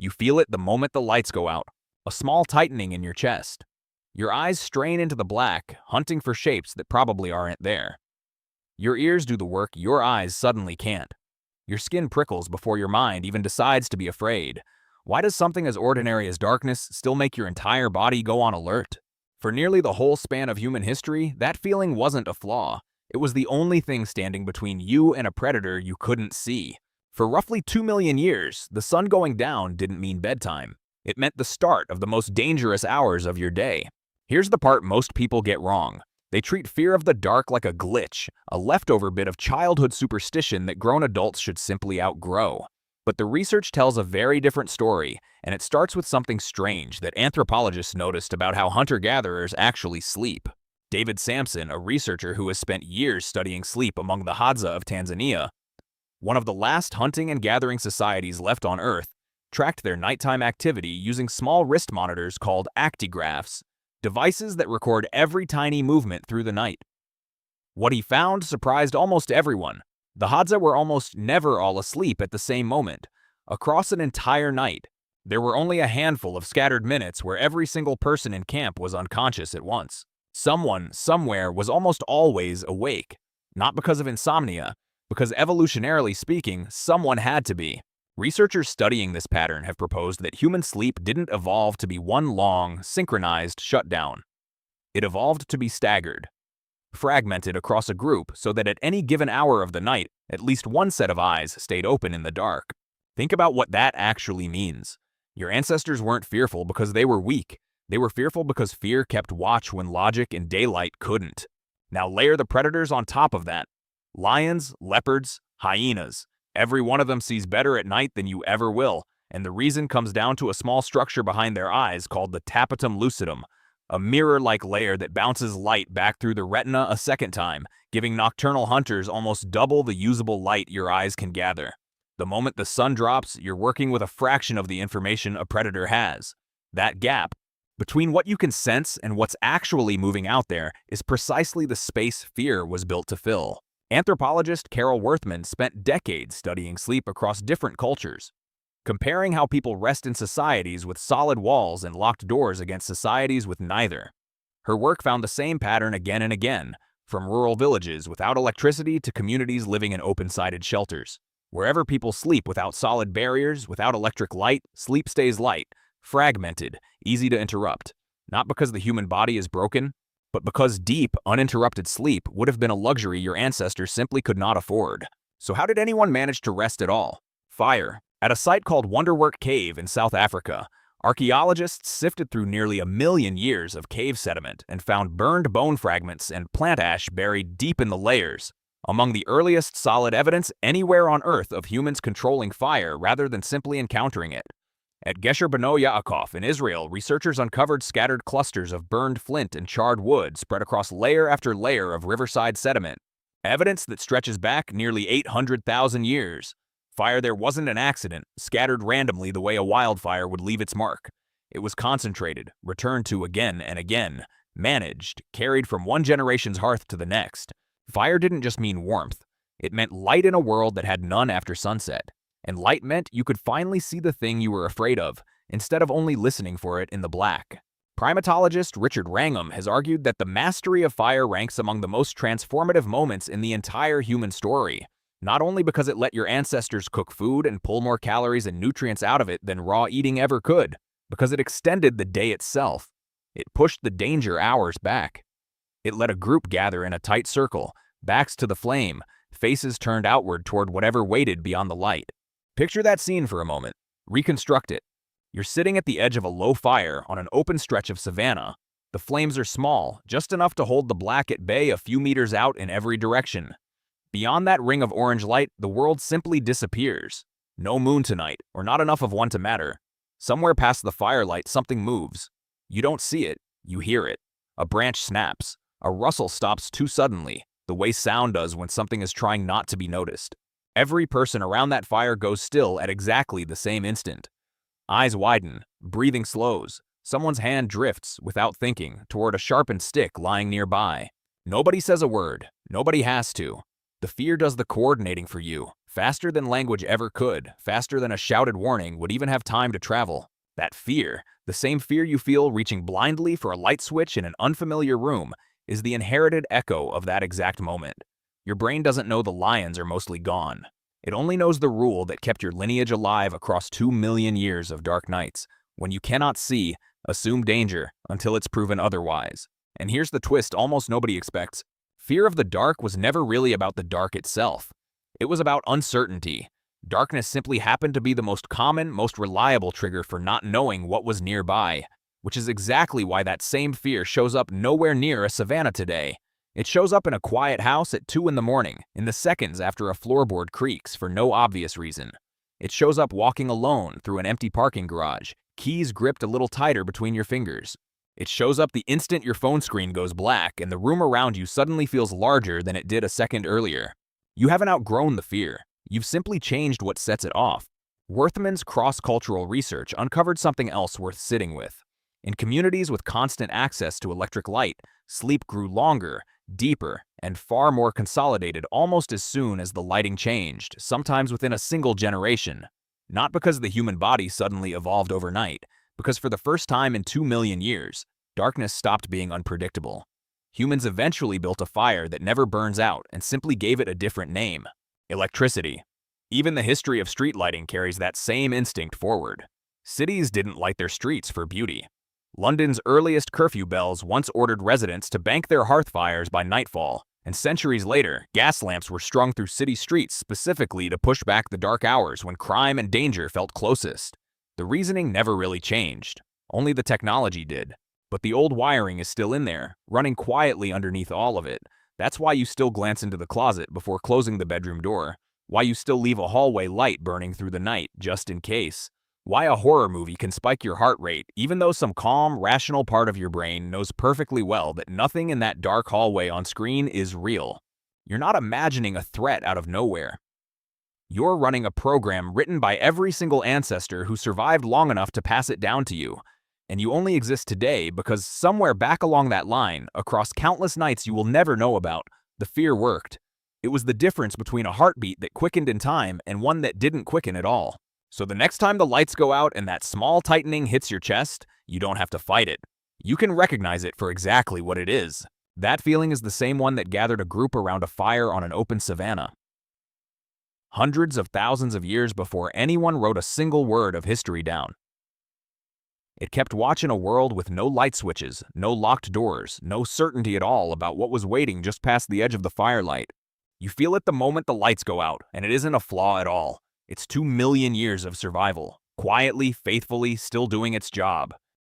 You feel it the moment the lights go out, a small tightening in your chest. Your eyes strain into the black, hunting for shapes that probably aren't there. Your ears do the work your eyes suddenly can't. Your skin prickles before your mind even decides to be afraid. Why does something as ordinary as darkness still make your entire body go on alert? For nearly the whole span of human history, that feeling wasn't a flaw. It was the only thing standing between you and a predator you couldn't see. For roughly 2 million years, the sun going down didn't mean bedtime. It meant the start of the most dangerous hours of your day. Here's the part most people get wrong. They treat fear of the dark like a glitch, a leftover bit of childhood superstition that grown adults should simply outgrow. But the research tells a very different story, and it starts with something strange that anthropologists noticed about how hunter-gatherers actually sleep. David Sampson, a researcher who has spent years studying sleep among the Hadza of Tanzania, one of the last hunting and gathering societies left on Earth, tracked their nighttime activity using small wrist monitors called actigraphs, devices that record every tiny movement through the night. What he found surprised almost everyone. The Hadza were almost never all asleep at the same moment. Across an entire night, there were only a handful of scattered minutes where every single person in camp was unconscious at once. Someone, somewhere, was almost always awake. Not because of insomnia, because evolutionarily speaking, someone had to be. Researchers studying this pattern have proposed that human sleep didn't evolve to be one long, synchronized shutdown. It evolved to be staggered, fragmented across a group so that at any given hour of the night, at least one set of eyes stayed open in the dark. Think about what that actually means. Your ancestors weren't fearful because they were weak. They were fearful because fear kept watch when logic and daylight couldn't. Now layer the predators on top of that. Lions, leopards, hyenas. Every one of them sees better at night than you ever will, and the reason comes down to a small structure behind their eyes called the tapetum lucidum, a mirror-like layer that bounces light back through the retina a second time, giving nocturnal hunters almost double the usable light your eyes can gather. The moment the sun drops, you're working with a fraction of the information a predator has. That gap between what you can sense and what's actually moving out there is precisely the space fear was built to fill. Anthropologist Carol Worthman spent decades studying sleep across different cultures, comparing how people rest in societies with solid walls and locked doors against societies with neither. Her work found the same pattern again and again, from rural villages without electricity to communities living in open-sided shelters. Wherever people sleep without solid barriers, without electric light, sleep stays light, fragmented, easy to interrupt. Not because the human body is broken, but because deep, uninterrupted sleep would have been a luxury your ancestors simply could not afford. So how did anyone manage to rest at all? Fire. At a site called Wonderwork Cave in South Africa, archaeologists sifted through nearly 1 million years of cave sediment and found burned bone fragments and plant ash buried deep in the layers, among the earliest solid evidence anywhere on Earth of humans controlling fire rather than simply encountering it. At Gesher Beno Yaakov in Israel, researchers uncovered scattered clusters of burned flint and charred wood spread across layer after layer of riverside sediment, evidence that stretches back nearly 800,000 years. Fire there wasn't an accident, scattered randomly the way a wildfire would leave its mark. It was concentrated, returned to again and again, managed, carried from one generation's hearth to the next. Fire didn't just mean warmth. It meant light in a world that had none after sunset. And light meant you could finally see the thing you were afraid of, instead of only listening for it in the black. Primatologist Richard Wrangham has argued that the mastery of fire ranks among the most transformative moments in the entire human story, not only because it let your ancestors cook food and pull more calories and nutrients out of it than raw eating ever could, because it extended the day itself. It pushed the danger hours back. It let a group gather in a tight circle, backs to the flame, faces turned outward toward whatever waited beyond the light. Picture that scene for a moment. Reconstruct it. You're sitting at the edge of a low fire on an open stretch of savanna. The flames are small, just enough to hold the black at bay a few meters out in every direction. Beyond that ring of orange light, the world simply disappears. No moon tonight, or not enough of one to matter. Somewhere past the firelight, something moves. You don't see it, you hear it. A branch snaps. A rustle stops too suddenly, the way sound does when something is trying not to be noticed. Every person around that fire goes still at exactly the same instant. Eyes widen, breathing slows. Someone's hand drifts, without thinking, toward a sharpened stick lying nearby. Nobody says a word. Nobody has to. The fear does the coordinating for you. Faster than language ever could, faster than a shouted warning would even have time to travel. That fear, the same fear you feel reaching blindly for a light switch in an unfamiliar room, is the inherited echo of that exact moment. Your brain doesn't know the lions are mostly gone. It only knows the rule that kept your lineage alive across 2 million years of dark nights. When you cannot see, assume danger until it's proven otherwise. And here's the twist almost nobody expects. Fear of the dark was never really about the dark itself. It was about uncertainty. Darkness simply happened to be the most common, most reliable trigger for not knowing what was nearby, which is exactly why that same fear shows up nowhere near a savanna today. It shows up in a quiet house at 2 in the morning, in the seconds after a floorboard creaks for no obvious reason. It shows up walking alone through an empty parking garage, keys gripped a little tighter between your fingers. It shows up the instant your phone screen goes black and the room around you suddenly feels larger than it did a second earlier. You haven't outgrown the fear. You've simply changed what sets it off. Worthman's cross-cultural research uncovered something else worth sitting with. In communities with constant access to electric light, sleep grew longer, deeper, and far more consolidated almost as soon as the lighting changed, sometimes within a single generation. Not because the human body suddenly evolved overnight, because for the first time in 2 million years, darkness stopped being unpredictable. Humans eventually built a fire that never burns out and simply gave it a different name: electricity. Even the history of street lighting carries that same instinct forward. Cities didn't light their streets for beauty. London's earliest curfew bells once ordered residents to bank their hearth fires by nightfall, and centuries later, gas lamps were strung through city streets specifically to push back the dark hours when crime and danger felt closest. The reasoning never really changed. Only the technology did. But the old wiring is still in there, running quietly underneath all of it. That's why you still glance into the closet before closing the bedroom door. Why you still leave a hallway light burning through the night, just in case. Why a horror movie can spike your heart rate, even though some calm, rational part of your brain knows perfectly well that nothing in that dark hallway on screen is real. You're not imagining a threat out of nowhere. You're running a program written by every single ancestor who survived long enough to pass it down to you. And you only exist today because somewhere back along that line, across countless nights you will never know about, the fear worked. It was the difference between a heartbeat that quickened in time and one that didn't quicken at all. So the next time the lights go out and that small tightening hits your chest, you don't have to fight it. You can recognize it for exactly what it is. That feeling is the same one that gathered a group around a fire on an open savanna. Hundreds of thousands of years before anyone wrote a single word of history down. It kept watch in a world with no light switches, no locked doors, no certainty at all about what was waiting just past the edge of the firelight. You feel it the moment the lights go out, and it isn't a flaw at all. It's 2 million years of survival, quietly, faithfully, still doing its job.